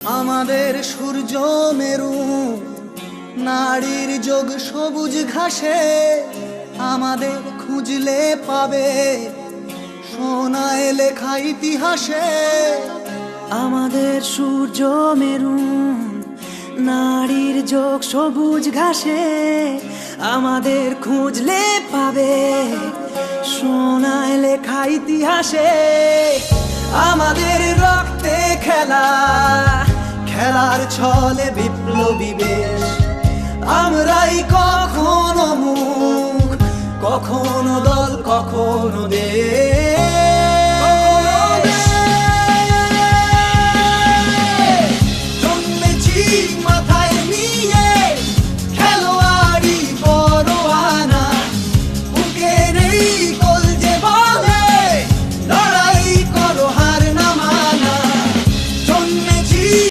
আমাদের সূর্য মেরু, নারীর যোগ সবুজ ঘাসে, আমাদের খুঁজলে পাবে সোনায় লেখা ইতিহাসে। আমাদের সূর্য মেরু, নারীর যোগ সবুজ ঘাসে, আমাদের খুঁজলে পাবে সোনায় লেখা ইতিহাসে। আমাদের রক্তে খেলা, খেলার ছলে বিপ্লবী বেশ। আমরাই কখনো মুখ, কখনো দল, কখনো দেশ।